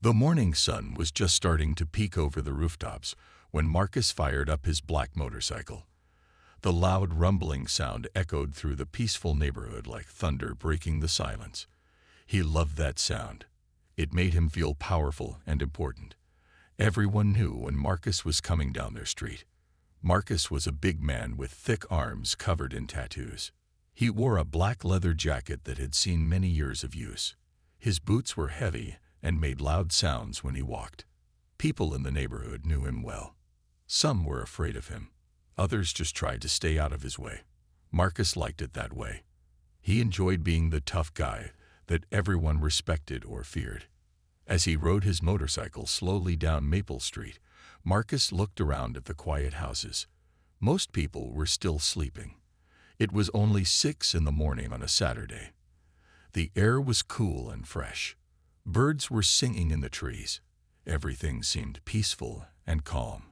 The morning sun was just starting to peek over the rooftops when Marcus fired up his black motorcycle. The loud rumbling sound echoed through the peaceful neighborhood like thunder breaking the silence. He loved that sound. It made him feel powerful and important. Everyone knew when Marcus was coming down their street. Marcus was a big man with thick arms covered in tattoos. He wore a black leather jacket that had seen many years of use. His boots were heavy and made loud sounds when he walked. People in the neighborhood knew him well. Some were afraid of him. Others just tried to stay out of his way. Marcus liked it that way. He enjoyed being the tough guy that everyone respected or feared. As he rode his motorcycle slowly down Maple Street, Marcus looked around at the quiet houses. Most people were still sleeping. It was only 6 in the morning on a Saturday. The air was cool and fresh. Birds were singing in the trees. Everything seemed peaceful and calm.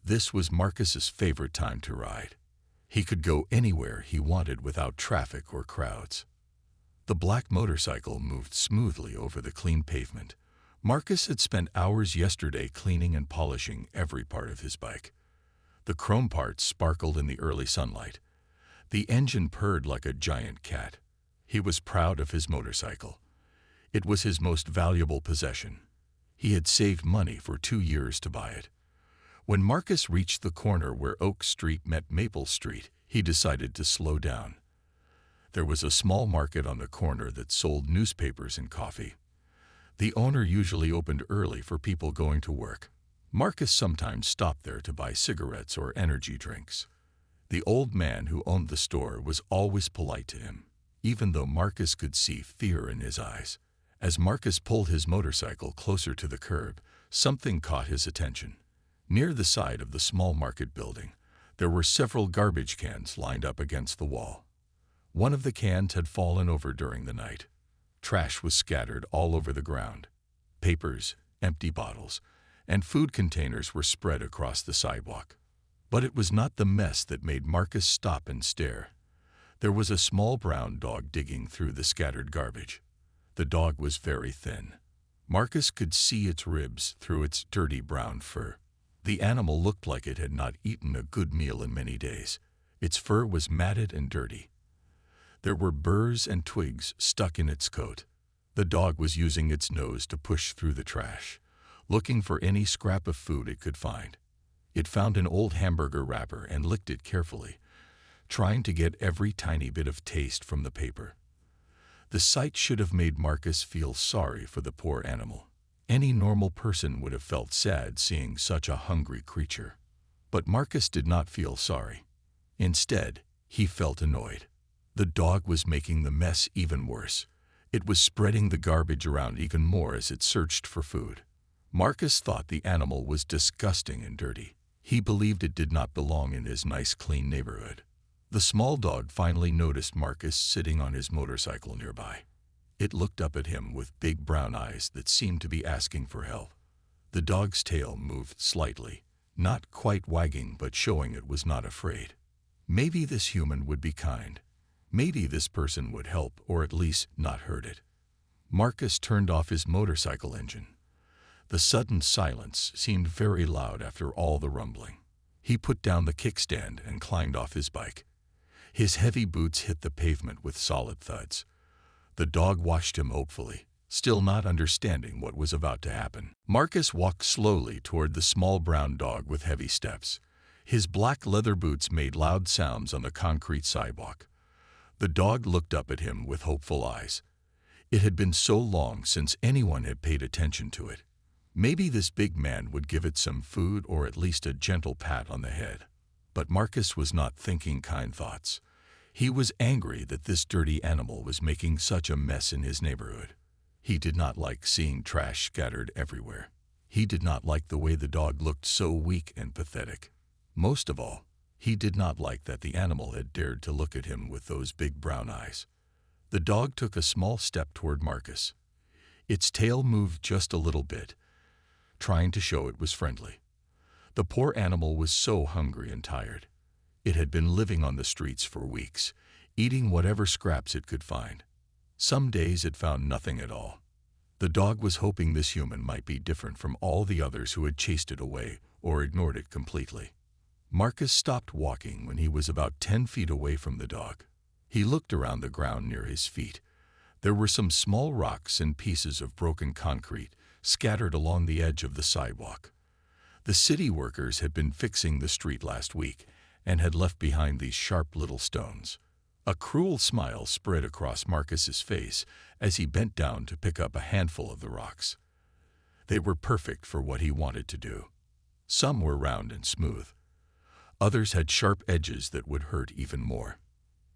This was Marcus's favorite time to ride. He could go anywhere he wanted without traffic or crowds. The black motorcycle moved smoothly over the clean pavement. Marcus had spent hours yesterday cleaning and polishing every part of his bike. The chrome parts sparkled in the early sunlight. The engine purred like a giant cat. He was proud of his motorcycle. It was his most valuable possession. He had saved money for 2 years to buy it. When Marcus reached the corner where Oak Street met Maple Street, he decided to slow down. There was a small market on the corner that sold newspapers and coffee. The owner usually opened early for people going to work. Marcus sometimes stopped there to buy cigarettes or energy drinks. The old man who owned the store was always polite to him, even though Marcus could see fear in his eyes. As Marcus pulled his motorcycle closer to the curb, something caught his attention. Near the side of the small market building, there were several garbage cans lined up against the wall. One of the cans had fallen over during the night. Trash was scattered all over the ground. Papers, empty bottles, and food containers were spread across the sidewalk. But it was not the mess that made Marcus stop and stare. There was a small brown dog digging through the scattered garbage. The dog was very thin. Marcus could see its ribs through its dirty brown fur. The animal looked like it had not eaten a good meal in many days. Its fur was matted and dirty. There were burrs and twigs stuck in its coat. The dog was using its nose to push through the trash, looking for any scrap of food it could find. It found an old hamburger wrapper and licked it carefully, trying to get every tiny bit of taste from the paper. The sight should have made Marcus feel sorry for the poor animal. Any normal person would have felt sad seeing such a hungry creature. But Marcus did not feel sorry. Instead, he felt annoyed. The dog was making the mess even worse. It was spreading the garbage around even more as it searched for food. Marcus thought the animal was disgusting and dirty. He believed it did not belong in his nice, clean neighborhood. The small dog finally noticed Marcus sitting on his motorcycle nearby. It looked up at him with big brown eyes that seemed to be asking for help. The dog's tail moved slightly, not quite wagging but showing it was not afraid. Maybe this human would be kind. Maybe this person would help or at least not hurt it. Marcus turned off his motorcycle engine. The sudden silence seemed very loud after all the rumbling. He put down the kickstand and climbed off his bike. His heavy boots hit the pavement with solid thuds. The dog watched him hopefully, still not understanding what was about to happen. Marcus walked slowly toward the small brown dog with heavy steps. His black leather boots made loud sounds on the concrete sidewalk. The dog looked up at him with hopeful eyes. It had been so long since anyone had paid attention to it. Maybe this big man would give it some food or at least a gentle pat on the head. But Marcus was not thinking kind thoughts. He was angry that this dirty animal was making such a mess in his neighborhood. He did not like seeing trash scattered everywhere. He did not like the way the dog looked so weak and pathetic. Most of all, he did not like that the animal had dared to look at him with those big brown eyes. The dog took a small step toward Marcus. Its tail moved just a little bit, trying to show it was friendly. The poor animal was so hungry and tired. It had been living on the streets for weeks, eating whatever scraps it could find. Some days it found nothing at all. The dog was hoping this human might be different from all the others who had chased it away or ignored it completely. Marcus stopped walking when he was about 10 feet away from the dog. He looked around the ground near his feet. There were some small rocks and pieces of broken concrete scattered along the edge of the sidewalk. The city workers had been fixing the street last week and had left behind these sharp little stones. A cruel smile spread across Marcus's face as he bent down to pick up a handful of the rocks. They were perfect for what he wanted to do. Some were round and smooth. Others had sharp edges that would hurt even more.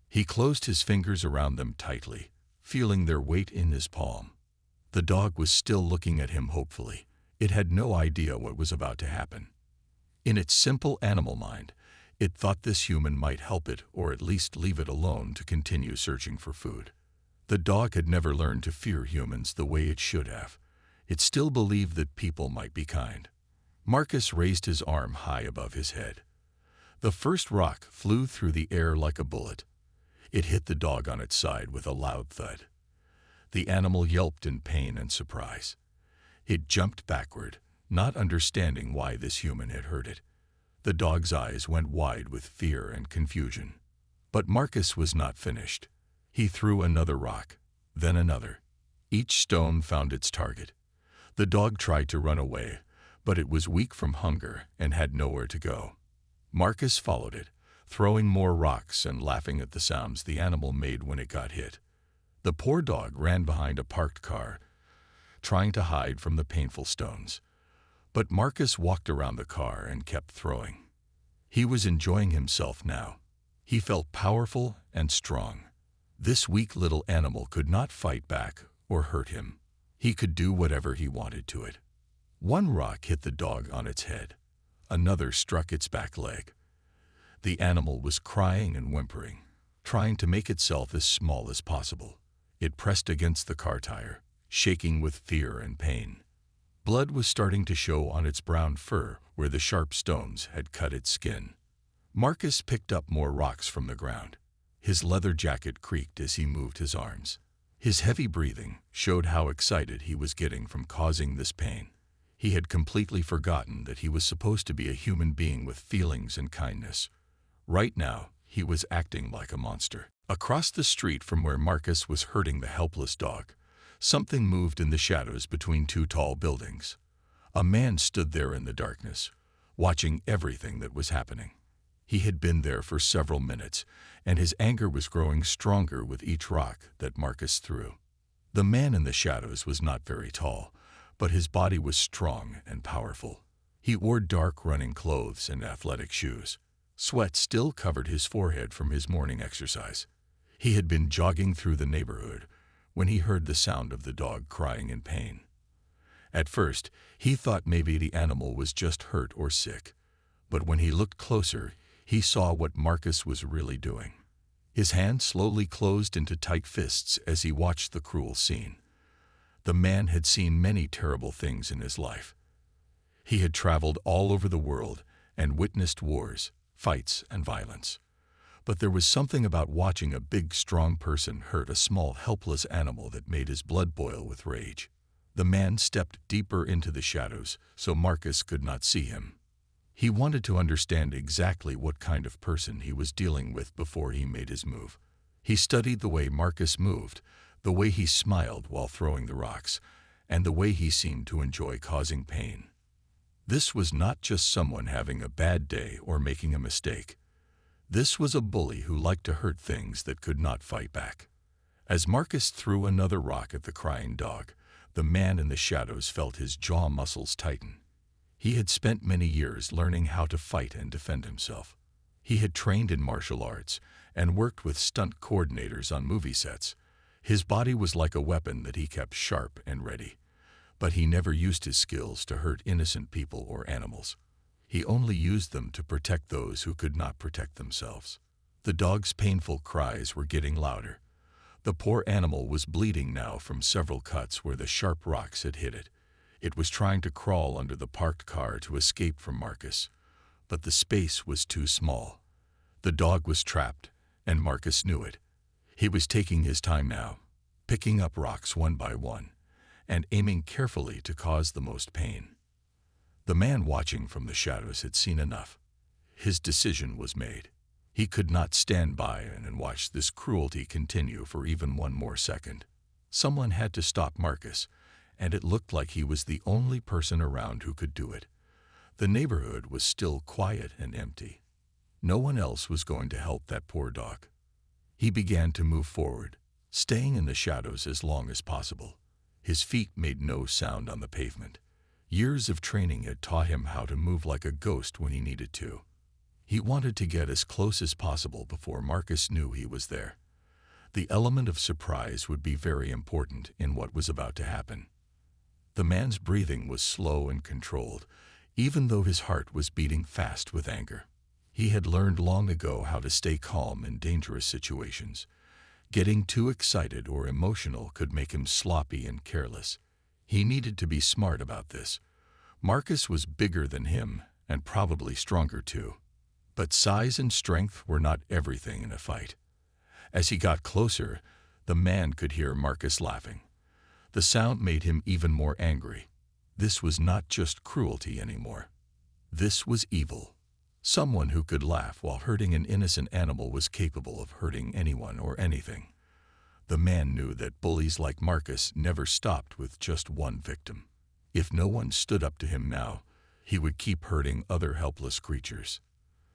He closed his fingers around them tightly, feeling their weight in his palm. The dog was still looking at him hopefully. It had no idea what was about to happen. In its simple animal mind, it thought this human might help it or at least leave it alone to continue searching for food. The dog had never learned to fear humans the way it should have. It still believed that people might be kind. Marcus raised his arm high above his head. The first rock flew through the air like a bullet. It hit the dog on its side with a loud thud. The animal yelped in pain and surprise. It jumped backward, not understanding why this human had hurt it. The dog's eyes went wide with fear and confusion. But Marcus was not finished. He threw another rock, then another. Each stone found its target. The dog tried to run away, but it was weak from hunger and had nowhere to go. Marcus followed it, throwing more rocks and laughing at the sounds the animal made when it got hit. The poor dog ran behind a parked car, trying to hide from the painful stones. But Marcus walked around the car and kept throwing. He was enjoying himself now. He felt powerful and strong. This weak little animal could not fight back or hurt him. He could do whatever he wanted to it. One rock hit the dog on its head. Another struck its back leg. The animal was crying and whimpering, trying to make itself as small as possible. It pressed against the car tire, shaking with fear and pain. Blood was starting to show on its brown fur where the sharp stones had cut its skin. Marcus picked up more rocks from the ground. His leather jacket creaked as he moved his arms. His heavy breathing showed how excited he was getting from causing this pain. He had completely forgotten that he was supposed to be a human being with feelings and kindness. Right now, he was acting like a monster. Across the street from where Marcus was hurting the helpless dog, something moved in the shadows between two tall buildings. A man stood there in the darkness, watching everything that was happening. He had been there for several minutes, and his anger was growing stronger with each rock that Marcus threw. The man in the shadows was not very tall, but his body was strong and powerful. He wore dark running clothes and athletic shoes. Sweat still covered his forehead from his morning exercise. He had been jogging through the neighborhood when he heard the sound of the dog crying in pain. At first, he thought maybe the animal was just hurt or sick, but when he looked closer, he saw what Marcus was really doing. His hand slowly closed into tight fists as he watched the cruel scene. The man had seen many terrible things in his life. He had traveled all over the world and witnessed wars, fights, and violence. But there was something about watching a big, strong person hurt a small, helpless animal that made his blood boil with rage. The man stepped deeper into the shadows so Marcus could not see him. He wanted to understand exactly what kind of person he was dealing with before he made his move. He studied the way Marcus moved, the way he smiled while throwing the rocks, and the way he seemed to enjoy causing pain. This was not just someone having a bad day or making a mistake. This was a bully who liked to hurt things that could not fight back. As Marcus threw another rock at the crying dog, the man in the shadows felt his jaw muscles tighten. He had spent many years learning how to fight and defend himself. He had trained in martial arts and worked with stunt coordinators on movie sets. His body was like a weapon that he kept sharp and ready. But he never used his skills to hurt innocent people or animals. He only used them to protect those who could not protect themselves. The dog's painful cries were getting louder. The poor animal was bleeding now from several cuts where the sharp rocks had hit it. It was trying to crawl under the parked car to escape from Marcus, but the space was too small. The dog was trapped, and Marcus knew it. He was taking his time now, picking up rocks one by one, and aiming carefully to cause the most pain. The man watching from the shadows had seen enough. His decision was made. He could not stand by and watch this cruelty continue for even one more second. Someone had to stop Marcus, and it looked like he was the only person around who could do it. The neighborhood was still quiet and empty. No one else was going to help that poor dog. He began to move forward, staying in the shadows as long as possible. His feet made no sound on the pavement. Years of training had taught him how to move like a ghost when he needed to. He wanted to get as close as possible before Marcus knew he was there. The element of surprise would be very important in what was about to happen. The man's breathing was slow and controlled, even though his heart was beating fast with anger. He had learned long ago how to stay calm in dangerous situations. Getting too excited or emotional could make him sloppy and careless. He needed to be smart about this. Marcus was bigger than him and probably stronger too. But size and strength were not everything in a fight. As he got closer, the man could hear Marcus laughing. The sound made him even more angry. This was not just cruelty anymore. This was evil. Someone who could laugh while hurting an innocent animal was capable of hurting anyone or anything. The man knew that bullies like Marcus never stopped with just one victim. If no one stood up to him now, he would keep hurting other helpless creatures.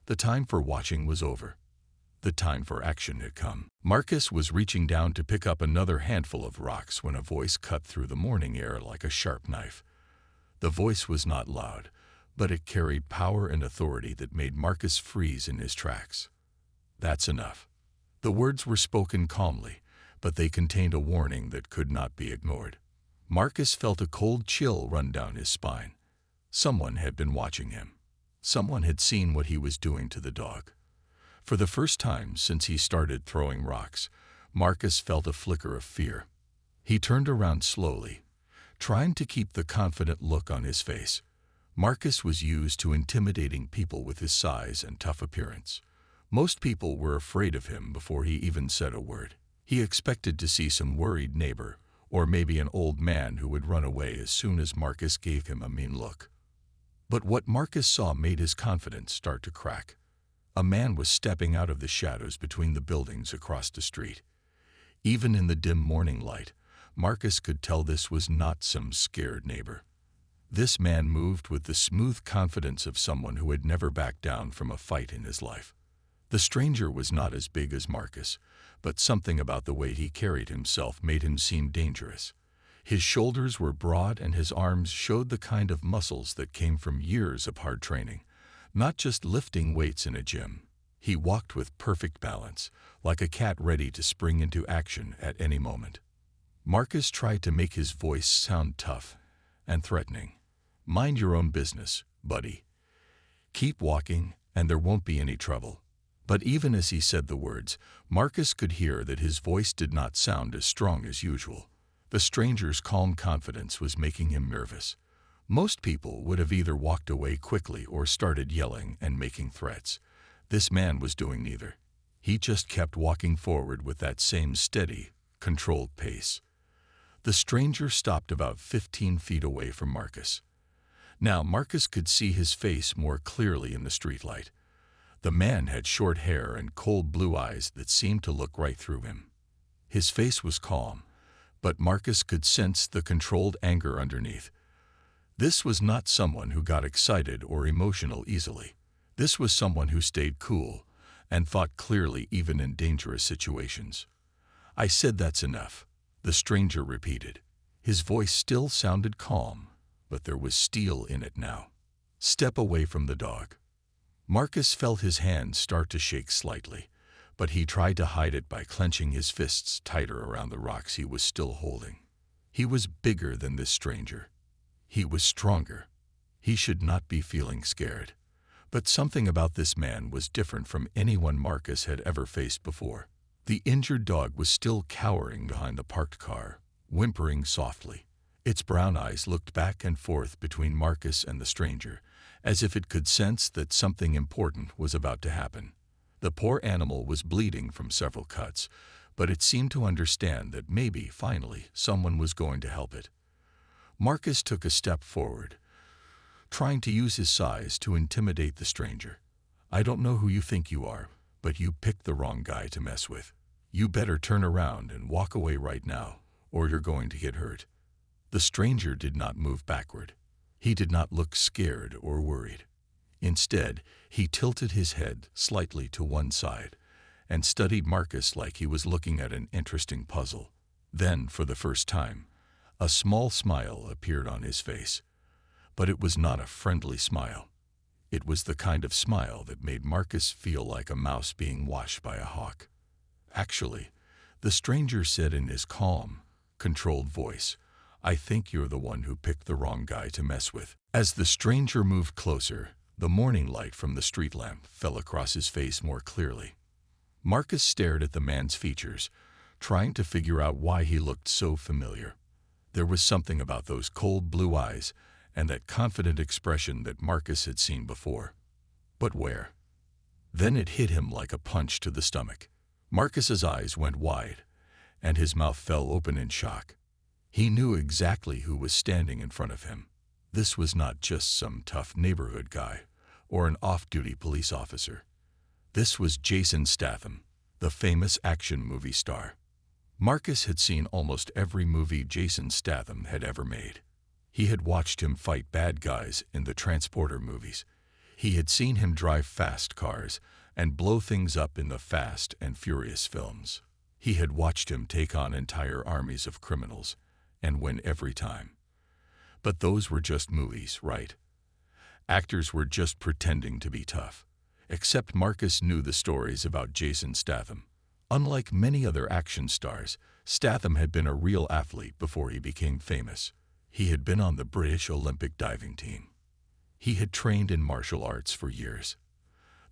The time for watching was over. The time for action had come. Marcus was reaching down to pick up another handful of rocks when a voice cut through the morning air like a sharp knife. The voice was not loud, but it carried power and authority that made Marcus freeze in his tracks. "That's enough." The words were spoken calmly, but they contained a warning that could not be ignored. Marcus felt a cold chill run down his spine. Someone had been watching him. Someone had seen what he was doing to the dog. For the first time since he started throwing rocks, Marcus felt a flicker of fear. He turned around slowly, trying to keep the confident look on his face. Marcus was used to intimidating people with his size and tough appearance. Most people were afraid of him before he even said a word. He expected to see some worried neighbor, or maybe an old man who would run away as soon as Marcus gave him a mean look. But what Marcus saw made his confidence start to crack. A man was stepping out of the shadows between the buildings across the street. Even in the dim morning light, Marcus could tell this was not some scared neighbor. This man moved with the smooth confidence of someone who had never backed down from a fight in his life. The stranger was not as big as Marcus, but something about the way he carried himself made him seem dangerous. His shoulders were broad and his arms showed the kind of muscles that came from years of hard training. Not just lifting weights in a gym. He walked with perfect balance, like a cat ready to spring into action at any moment. Marcus tried to make his voice sound tough and threatening. "Mind your own business, buddy. Keep walking, and there won't be any trouble." But even as he said the words, Marcus could hear that his voice did not sound as strong as usual. The stranger's calm confidence was making him nervous. Most people would have either walked away quickly or started yelling and making threats. This man was doing neither. He just kept walking forward with that same steady, controlled pace. The stranger stopped about 15 feet away from Marcus. Now Marcus could see his face more clearly in the streetlight. The man had short hair and cold blue eyes that seemed to look right through him. His face was calm, but Marcus could sense the controlled anger underneath. This was not someone who got excited or emotional easily. This was someone who stayed cool and fought clearly even in dangerous situations. "I said that's enough," the stranger repeated. His voice still sounded calm, but there was steel in it now. "Step away from the dog." Marcus felt his hands start to shake slightly, but he tried to hide it by clenching his fists tighter around the rocks he was still holding. He was bigger than this stranger. He was stronger. He should not be feeling scared. But something about this man was different from anyone Marcus had ever faced before. The injured dog was still cowering behind the parked car, whimpering softly. Its brown eyes looked back and forth between Marcus and the stranger, as if it could sense that something important was about to happen. The poor animal was bleeding from several cuts, but it seemed to understand that maybe, finally, someone was going to help it. Marcus took a step forward, trying to use his size to intimidate the stranger. "I don't know who you think you are, but you picked the wrong guy to mess with. You better turn around and walk away right now, or you're going to get hurt." The stranger did not move backward. He did not look scared or worried. Instead, he tilted his head slightly to one side and studied Marcus like he was looking at an interesting puzzle. Then, for the first time, a small smile appeared on his face. But it was not a friendly smile. It was the kind of smile that made Marcus feel like a mouse being washed by a hawk. "Actually," the stranger said in his calm, controlled voice, "I think you're the one who picked the wrong guy to mess with." As the stranger moved closer, the morning light from the street lamp fell across his face more clearly. Marcus stared at the man's features, trying to figure out why he looked so familiar. There was something about those cold blue eyes and that confident expression that Marcus had seen before. But where? Then it hit him like a punch to the stomach. Marcus's eyes went wide, and his mouth fell open in shock. He knew exactly who was standing in front of him. This was not just some tough neighborhood guy or an off-duty police officer. This was Jason Statham, the famous action movie star. Marcus had seen almost every movie Jason Statham had ever made. He had watched him fight bad guys in the Transporter movies. He had seen him drive fast cars and blow things up in the Fast and Furious films. He had watched him take on entire armies of criminals and win every time. But those were just movies, right? Actors were just pretending to be tough. Except Marcus knew the stories about Jason Statham. Unlike many other action stars, Statham had been a real athlete before he became famous. He had been on the British Olympic diving team. He had trained in martial arts for years.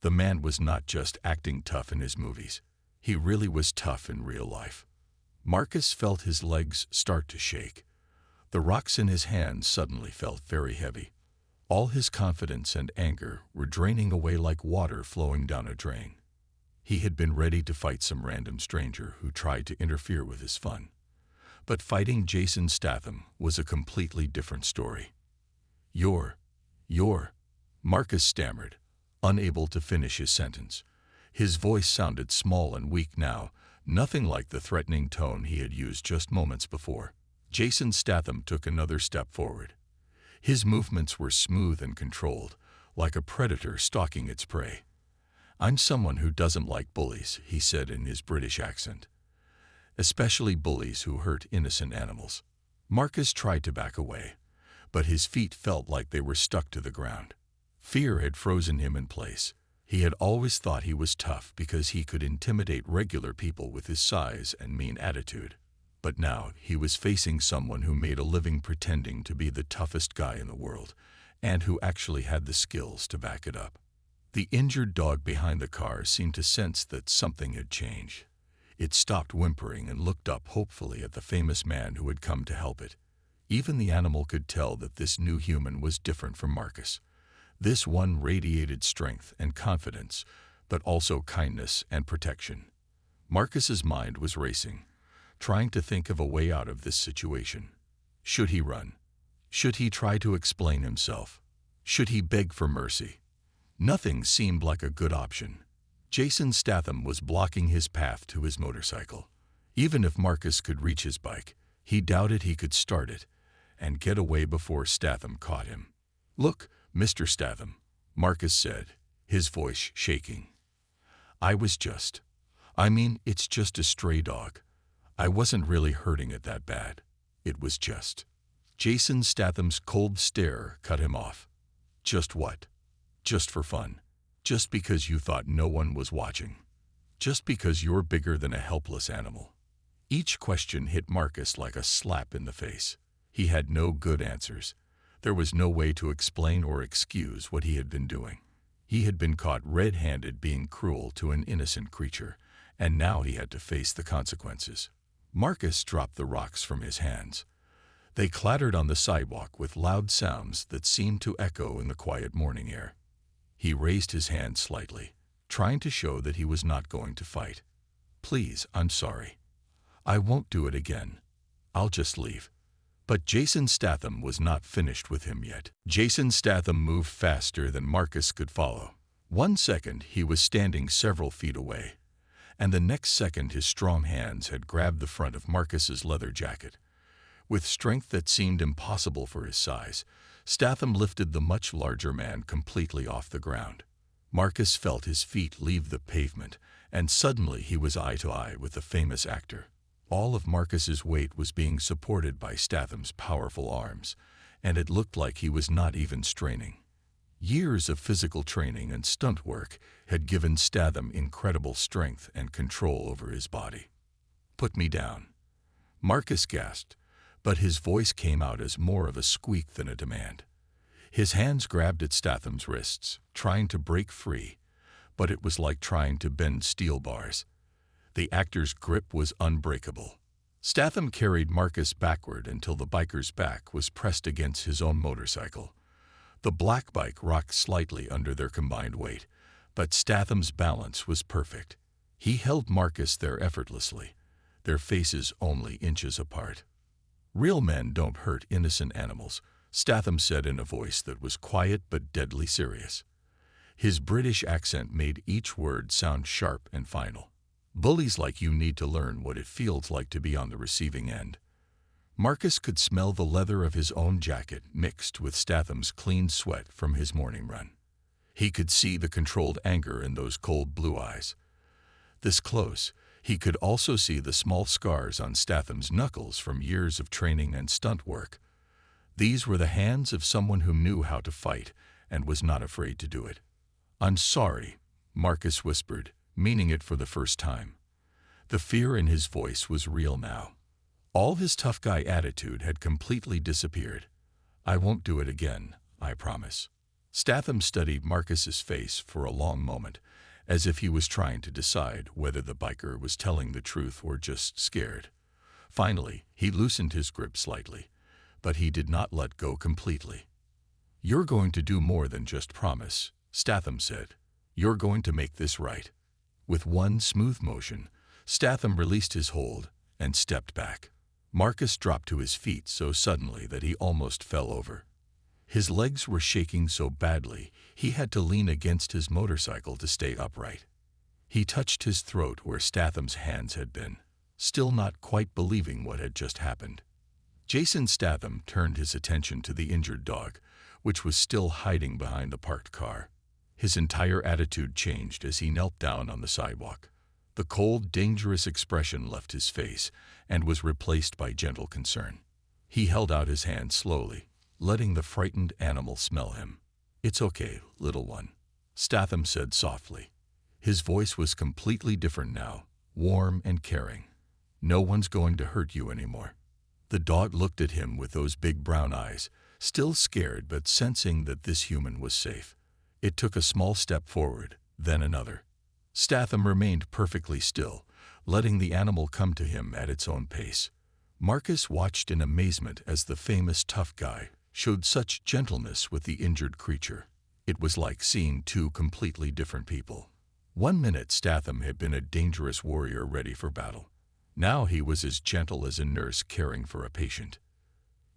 The man was not just acting tough in his movies. He really was tough in real life. Marcus felt his legs start to shake. The rocks in his hands suddenly felt very heavy. All his confidence and anger were draining away like water flowing down a drain. He had been ready to fight some random stranger who tried to interfere with his fun. But fighting Jason Statham was a completely different story. You're, Marcus stammered, unable to finish his sentence. His voice sounded small and weak now, nothing like the threatening tone he had used just moments before. Jason Statham took another step forward. His movements were smooth and controlled, like a predator stalking its prey. "I'm someone who doesn't like bullies," he said in his British accent. "Especially bullies who hurt innocent animals." Marcus tried to back away, but his feet felt like they were stuck to the ground. Fear had frozen him in place. He had always thought he was tough because he could intimidate regular people with his size and mean attitude. But now he was facing someone who made a living pretending to be the toughest guy in the world, and who actually had the skills to back it up. The injured dog behind the car seemed to sense that something had changed. It stopped whimpering and looked up hopefully at the famous man who had come to help it. Even the animal could tell that this new human was different from Marcus. This one radiated strength and confidence, but also kindness and protection. Marcus's mind was racing, trying to think of a way out of this situation. Should he run? Should he try to explain himself? Should he beg for mercy? Nothing seemed like a good option. Jason Statham was blocking his path to his motorcycle. Even if Marcus could reach his bike, he doubted he could start it and get away before Statham caught him. "Look, Mr. Statham," Marcus said, his voice shaking. It's just a stray dog. I wasn't really hurting it that bad. It was just." Jason Statham's cold stare cut him off. "Just what? Just for fun? Just because you thought no one was watching? Just because you're bigger than a helpless animal?" Each question hit Marcus like a slap in the face. He had no good answers. There was no way to explain or excuse what he had been doing. He had been caught red-handed being cruel to an innocent creature, and now he had to face the consequences. Marcus dropped the rocks from his hands. They clattered on the sidewalk with loud sounds that seemed to echo in the quiet morning air. He raised his hand slightly, trying to show that he was not going to fight. "Please, I'm sorry. I won't do it again. I'll just leave." But Jason Statham was not finished with him yet. Jason Statham moved faster than Marcus could follow. 1 second he was standing several feet away, and the next second his strong hands had grabbed the front of Marcus's leather jacket. With strength that seemed impossible for his size, Statham lifted the much larger man completely off the ground. Marcus felt his feet leave the pavement, and suddenly he was eye to eye with the famous actor. All of Marcus's weight was being supported by Statham's powerful arms, and it looked like he was not even straining. Years of physical training and stunt work had given Statham incredible strength and control over his body. "Put me down," Marcus gasped, but his voice came out as more of a squeak than a demand. His hands grabbed at Statham's wrists, trying to break free, but it was like trying to bend steel bars. The actor's grip was unbreakable. Statham carried Marcus backward until the biker's back was pressed against his own motorcycle. The black bike rocked slightly under their combined weight, but Statham's balance was perfect. He held Marcus there effortlessly, their faces only inches apart. "Real men don't hurt innocent animals," Statham said in a voice that was quiet but deadly serious. His British accent made each word sound sharp and final. "Bullies like you need to learn what it feels like to be on the receiving end." Marcus could smell the leather of his own jacket mixed with Statham's clean sweat from his morning run. He could see the controlled anger in those cold blue eyes. This close, he could also see the small scars on Statham's knuckles from years of training and stunt work. These were the hands of someone who knew how to fight and was not afraid to do it. "I'm sorry," Marcus whispered, meaning it for the first time. The fear in his voice was real now. All his tough guy attitude had completely disappeared. "I won't do it again, I promise." Statham studied Marcus's face for a long moment, as if he was trying to decide whether the biker was telling the truth or just scared. Finally, he loosened his grip slightly, but he did not let go completely. "You're going to do more than just promise," Statham said. "You're going to make this right." With one smooth motion, Statham released his hold and stepped back. Marcus dropped to his feet so suddenly that he almost fell over. His legs were shaking so badly he had to lean against his motorcycle to stay upright. He touched his throat where Statham's hands had been, still not quite believing what had just happened. Jason Statham turned his attention to the injured dog, which was still hiding behind the parked car. His entire attitude changed as he knelt down on the sidewalk. The cold, dangerous expression left his face and was replaced by gentle concern. He held out his hand slowly, letting the frightened animal smell him. "It's okay, little one," Statham said softly. His voice was completely different now, warm and caring. "No one's going to hurt you anymore." The dog looked at him with those big brown eyes, still scared but sensing that this human was safe. It took a small step forward, then another. Statham remained perfectly still, letting the animal come to him at its own pace. Marcus watched in amazement as the famous tough guy showed such gentleness with the injured creature. It was like seeing two completely different people. 1 minute Statham had been a dangerous warrior ready for battle. Now he was as gentle as a nurse caring for a patient.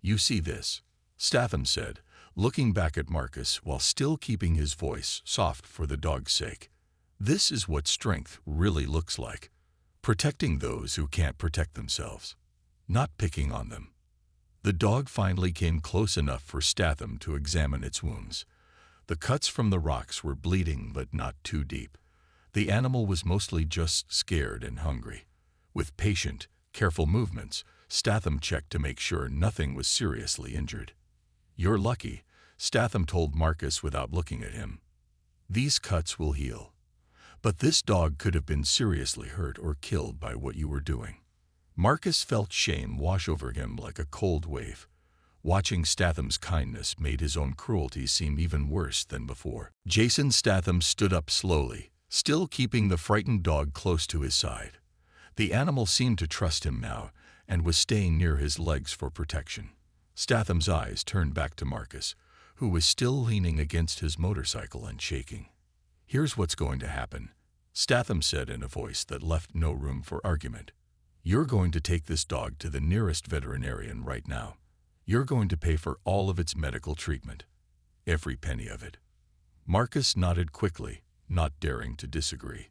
"You see this?" Statham said, looking back at Marcus while still keeping his voice soft for the dog's sake. "This is what strength really looks like. Protecting those who can't protect themselves. Not picking on them." The dog finally came close enough for Statham to examine its wounds. The cuts from the rocks were bleeding but not too deep. The animal was mostly just scared and hungry. With patient, careful movements, Statham checked to make sure nothing was seriously injured. "You're lucky," Statham told Marcus without looking at him. "These cuts will heal. But this dog could have been seriously hurt or killed by what you were doing." Marcus felt shame wash over him like a cold wave. Watching Statham's kindness made his own cruelty seem even worse than before. Jason Statham stood up slowly, still keeping the frightened dog close to his side. The animal seemed to trust him now and was staying near his legs for protection. Statham's eyes turned back to Marcus, who was still leaning against his motorcycle and shaking. "Here's what's going to happen," Statham said in a voice that left no room for argument. "You're going to take this dog to the nearest veterinarian right now. You're going to pay for all of its medical treatment, every penny of it." Marcus nodded quickly, not daring to disagree.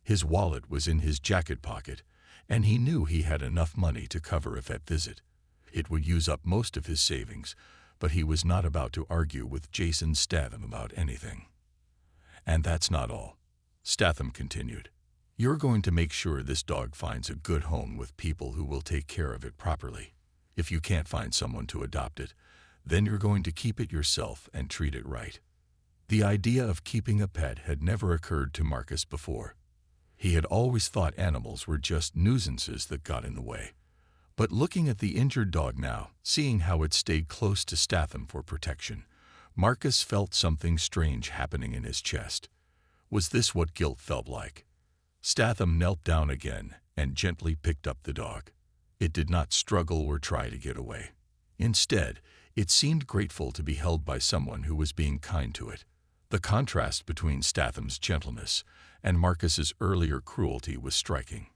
His wallet was in his jacket pocket, and he knew he had enough money to cover a vet visit. It would use up most of his savings, but he was not about to argue with Jason Statham about anything. "And that's not all," Statham continued. "You're going to make sure this dog finds a good home with people who will take care of it properly. If you can't find someone to adopt it, then you're going to keep it yourself and treat it right." The idea of keeping a pet had never occurred to Marcus before. He had always thought animals were just nuisances that got in the way. But looking at the injured dog now, seeing how it stayed close to Statham for protection, Marcus felt something strange happening in his chest. Was this what guilt felt like? Statham knelt down again and gently picked up the dog. It did not struggle or try to get away. Instead, it seemed grateful to be held by someone who was being kind to it. The contrast between Statham's gentleness and Marcus's earlier cruelty was striking.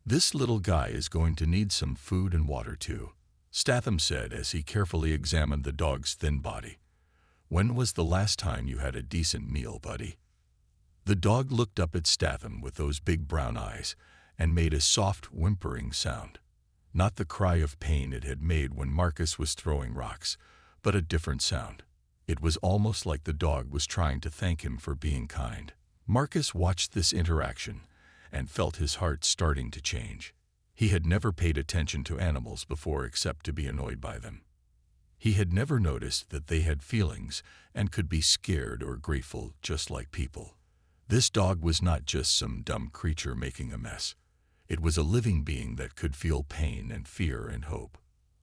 "This little guy is going to need some food and water too," Statham said as he carefully examined the dog's thin body. "When was the last time you had a decent meal, buddy?" The dog looked up at Statham with those big brown eyes and made a soft, whimpering sound. Not the cry of pain it had made when Marcus was throwing rocks, but a different sound. It was almost like the dog was trying to thank him for being kind. Marcus watched this interaction and felt his heart starting to change. He had never paid attention to animals before except to be annoyed by them. He had never noticed that they had feelings and could be scared or grateful just like people. This dog was not just some dumb creature making a mess. It was a living being that could feel pain and fear and hope.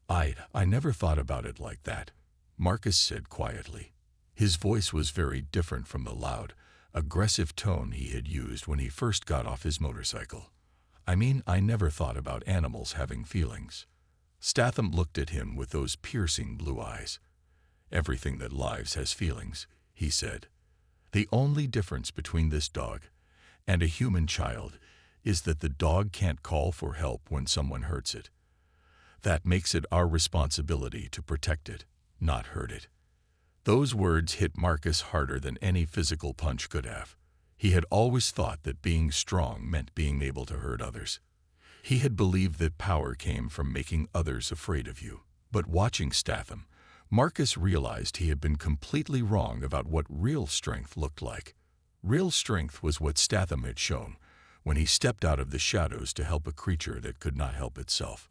I never thought about it like that," Marcus said quietly. His voice was very different from the loud, aggressive tone he had used when he first got off his motorcycle. I never thought about animals having feelings." Statham looked at him with those piercing blue eyes. "Everything that lives has feelings," he said. "The only difference between this dog and a human child is that the dog can't call for help when someone hurts it. That makes it our responsibility to protect it, not hurt it." Those words hit Marcus harder than any physical punch could have. He had always thought that being strong meant being able to hurt others. He had believed that power came from making others afraid of you. But watching Statham, Marcus realized he had been completely wrong about what real strength looked like. Real strength was what Statham had shown when he stepped out of the shadows to help a creature that could not help itself.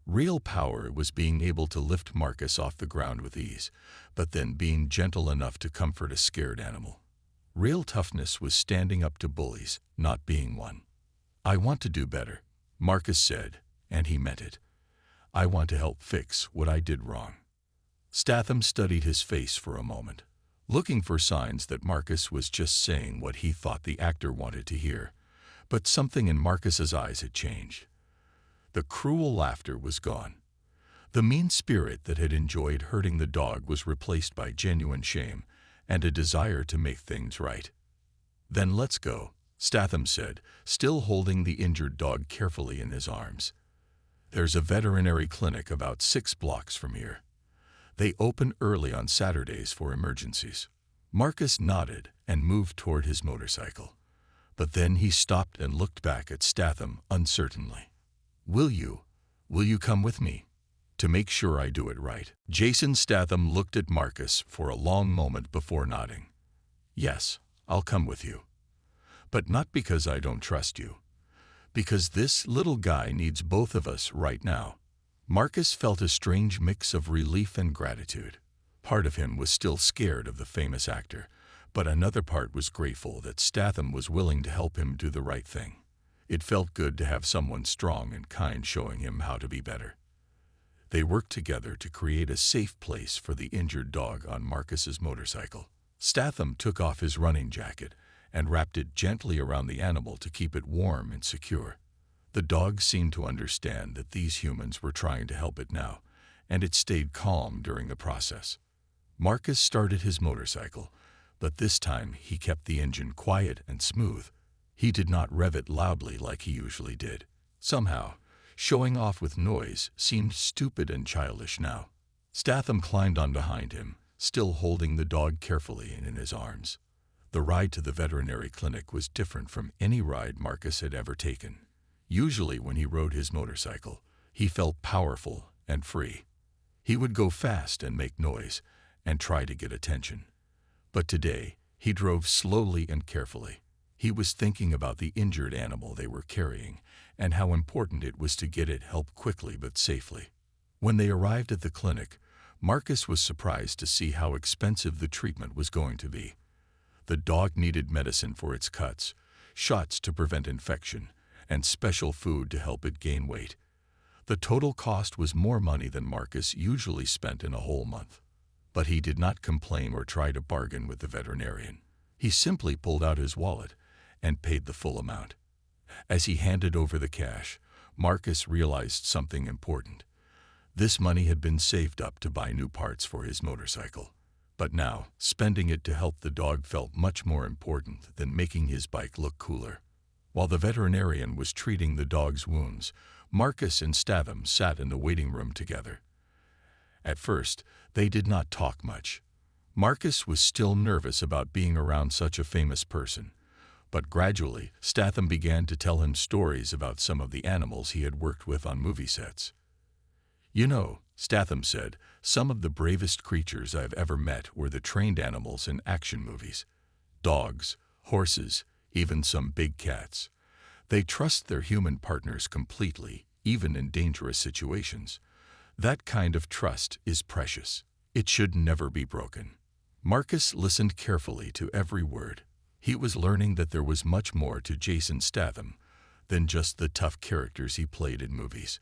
Real power was being able to lift Marcus off the ground with ease, but then being gentle enough to comfort a scared animal. Real toughness was standing up to bullies, not being one. "I want to do better," Marcus said, and he meant it. "I want to help fix what I did wrong." Statham studied his face for a moment, looking for signs that Marcus was just saying what he thought the actor wanted to hear. But something in Marcus's eyes had changed. The cruel laughter was gone. The mean spirit that had enjoyed hurting the dog was replaced by genuine shame and a desire to make things right. "Then let's go," Statham said, still holding the injured dog carefully in his arms. "There's a veterinary clinic about 6 blocks from here. They open early on Saturdays for emergencies." Marcus nodded and moved toward his motorcycle. But then he stopped and looked back at Statham uncertainly. Will you come with me? To make sure I do it right." Jason Statham looked at Marcus for a long moment before nodding. "Yes, I'll come with you. But not because I don't trust you. Because this little guy needs both of us right now." Marcus felt a strange mix of relief and gratitude. Part of him was still scared of the famous actor, but another part was grateful that Statham was willing to help him do the right thing. It felt good to have someone strong and kind showing him how to be better. They worked together to create a safe place for the injured dog on Marcus's motorcycle. Statham took off his running jacket and wrapped it gently around the animal to keep it warm and secure. The dog seemed to understand that these humans were trying to help it now, and it stayed calm during the process. Marcus started his motorcycle, but this time he kept the engine quiet and smooth. He did not rev it loudly like he usually did. Somehow, showing off with noise seemed stupid and childish now. Statham climbed on behind him, still holding the dog carefully in his arms. The ride to the veterinary clinic was different from any ride Marcus had ever taken. Usually when he rode his motorcycle, he felt powerful and free. He would go fast and make noise and try to get attention. But today, he drove slowly and carefully. He was thinking about the injured animal they were carrying and how important it was to get it help quickly but safely. When they arrived at the clinic, Marcus was surprised to see how expensive the treatment was going to be. The dog needed medicine for its cuts, shots to prevent infection, and special food to help it gain weight. The total cost was more money than Marcus usually spent in a whole month. But he did not complain or try to bargain with the veterinarian. He simply pulled out his wallet and paid the full amount. As he handed over the cash, Marcus realized something important. This money had been saved up to buy new parts for his motorcycle. But now, spending it to help the dog felt much more important than making his bike look cooler. While the veterinarian was treating the dog's wounds, Marcus and Statham sat in the waiting room together. At first, they did not talk much. Marcus was still nervous about being around such a famous person. But gradually, Statham began to tell him stories about some of the animals he had worked with on movie sets. "You know," Statham said, "some of the bravest creatures I've ever met were the trained animals in action movies. Dogs, horses, even some big cats. They trust their human partners completely, even in dangerous situations. That kind of trust is precious. It should never be broken." Marcus listened carefully to every word. He was learning that there was much more to Jason Statham than just the tough characters he played in movies.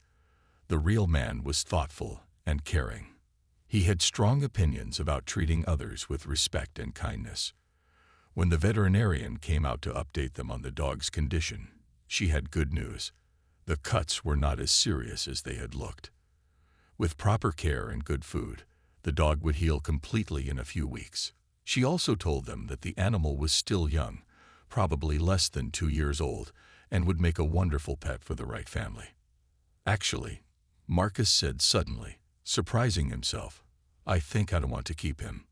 The real man was thoughtful and caring. He had strong opinions about treating others with respect and kindness. When the veterinarian came out to update them on the dog's condition, she had good news. The cuts were not as serious as they had looked. With proper care and good food, the dog would heal completely in a few weeks. She also told them that the animal was still young, probably less than 2 years old, and would make a wonderful pet for the right family. "Actually," Marcus said suddenly, surprising himself, "I think I'd want to keep him.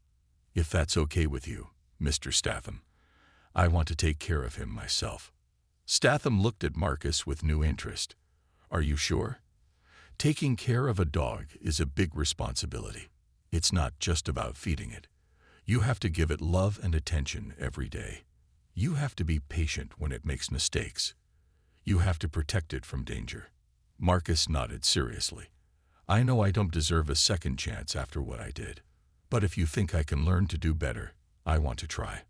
If that's okay with you, Mr. Statham. I want to take care of him myself." Statham looked at Marcus with new interest. "Are you sure? Taking care of a dog is a big responsibility. It's not just about feeding it. You have to give it love and attention every day. You have to be patient when it makes mistakes. You have to protect it from danger." Marcus nodded seriously. "I know I don't deserve a second chance after what I did. But if you think I can learn to do better, I want to try.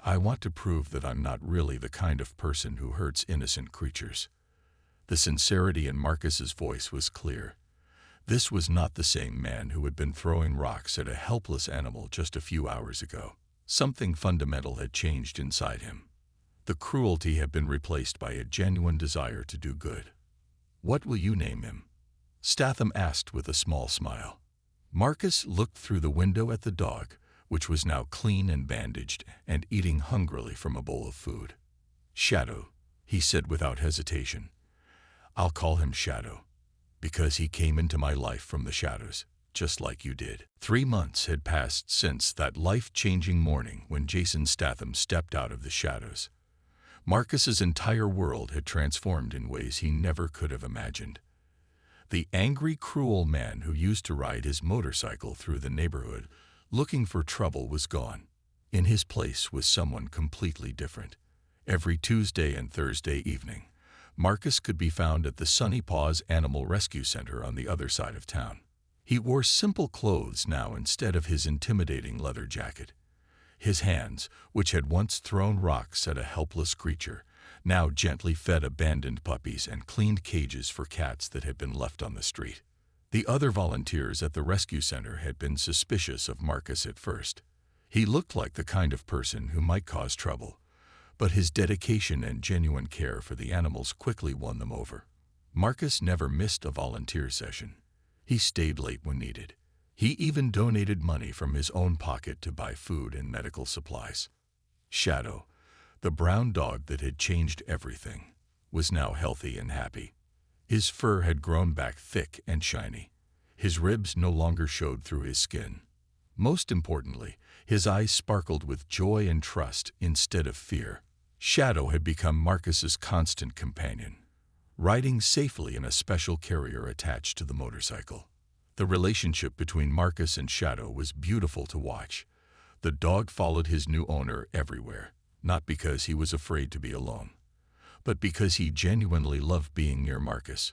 I want to prove that I'm not really the kind of person who hurts innocent creatures." The sincerity in Marcus's voice was clear. This was not the same man who had been throwing rocks at a helpless animal just a few hours ago. Something fundamental had changed inside him. The cruelty had been replaced by a genuine desire to do good. "What will you name him?" Statham asked with a small smile. Marcus looked through the window at the dog, which was now clean and bandaged and eating hungrily from a bowl of food. "Shadow," he said without hesitation. "I'll call him Shadow, because he came into my life from the shadows, just like you did." 3 months had passed since that life-changing morning when Jason Statham stepped out of the shadows. Marcus's entire world had transformed in ways he never could have imagined. The angry, cruel man who used to ride his motorcycle through the neighborhood looking for trouble was gone. In his place was someone completely different. Every Tuesday and Thursday evening, Marcus could be found at the Sunny Paws Animal Rescue Center on the other side of town. He wore simple clothes now instead of his intimidating leather jacket. His hands, which had once thrown rocks at a helpless creature, now gently fed abandoned puppies and cleaned cages for cats that had been left on the street. The other volunteers at the rescue center had been suspicious of Marcus at first. He looked like the kind of person who might cause trouble, but his dedication and genuine care for the animals quickly won them over. Marcus never missed a volunteer session. He stayed late when needed. He even donated money from his own pocket to buy food and medical supplies. Shadow, the brown dog that had changed everything, was now healthy and happy. His fur had grown back thick and shiny. His ribs no longer showed through his skin. Most importantly, his eyes sparkled with joy and trust instead of fear. Shadow had become Marcus's constant companion, riding safely in a special carrier attached to the motorcycle. The relationship between Marcus and Shadow was beautiful to watch. The dog followed his new owner everywhere, not because he was afraid to be alone, but because he genuinely loved being near Marcus.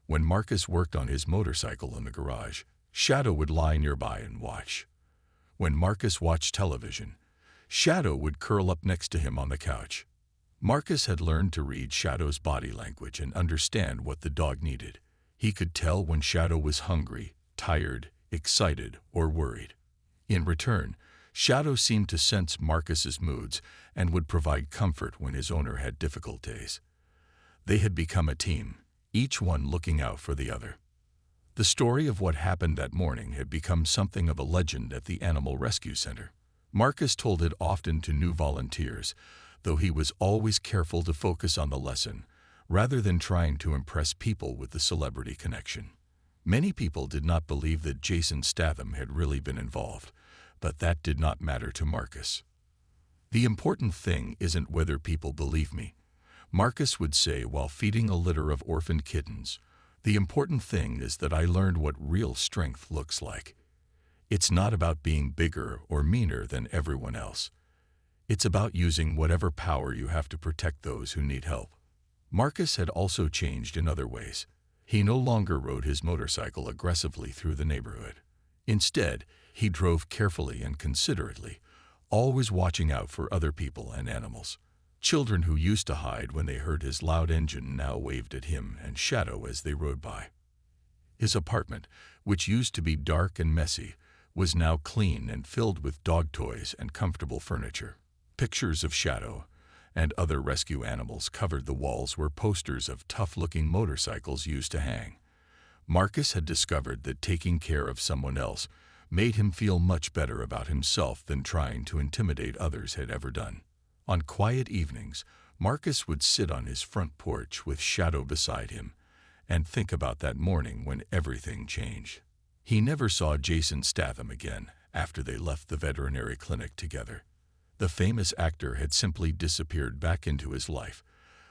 When Marcus worked on his motorcycle in the garage, Shadow would lie nearby and watch. When Marcus watched television, Shadow would curl up next to him on the couch. Marcus had learned to read Shadow's body language and understand what the dog needed. He could tell when Shadow was hungry, tired, excited, or worried. In return, Shadow seemed to sense Marcus's moods and would provide comfort when his owner had difficult days. They had become a team, each one looking out for the other. The story of what happened that morning had become something of a legend at the Animal Rescue Center. Marcus told it often to new volunteers, though he was always careful to focus on the lesson, rather than trying to impress people with the celebrity connection. Many people did not believe that Jason Statham had really been involved, but that did not matter to Marcus. "The important thing isn't whether people believe me," Marcus would say while feeding a litter of orphaned kittens. "The important thing is that I learned what real strength looks like. It's not about being bigger or meaner than everyone else. It's about using whatever power you have to protect those who need help." Marcus had also changed in other ways. He no longer rode his motorcycle aggressively through the neighborhood. Instead, he drove carefully and considerately, always watching out for other people and animals. Children who used to hide when they heard his loud engine now waved at him and Shadow as they rode by. His apartment, which used to be dark and messy, was now clean and filled with dog toys and comfortable furniture. Pictures of Shadow and other rescue animals covered the walls where posters of tough-looking motorcycles used to hang. Marcus had discovered that taking care of someone else made him feel much better about himself than trying to intimidate others had ever done. On quiet evenings, Marcus would sit on his front porch with Shadow beside him and think about that morning when everything changed. He never saw Jason Statham again after they left the veterinary clinic together. The famous actor had simply disappeared back into his life,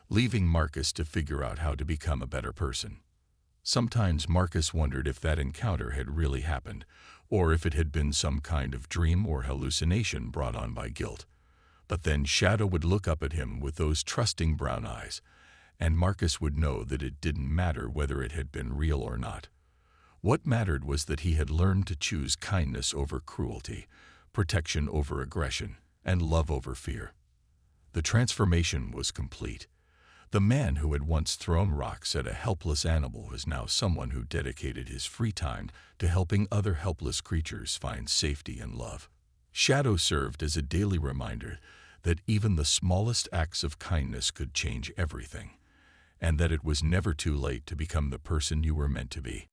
leaving Marcus to figure out how to become a better person. Sometimes Marcus wondered if that encounter had really happened, or if it had been some kind of dream or hallucination brought on by guilt. But then Shadow would look up at him with those trusting brown eyes, and Marcus would know that it didn't matter whether it had been real or not. What mattered was that he had learned to choose kindness over cruelty, protection over aggression, and love over fear. The transformation was complete. The man who had once thrown rocks at a helpless animal was now someone who dedicated his free time to helping other helpless creatures find safety and love. Shadow served as a daily reminder that even the smallest acts of kindness could change everything, and that it was never too late to become the person you were meant to be.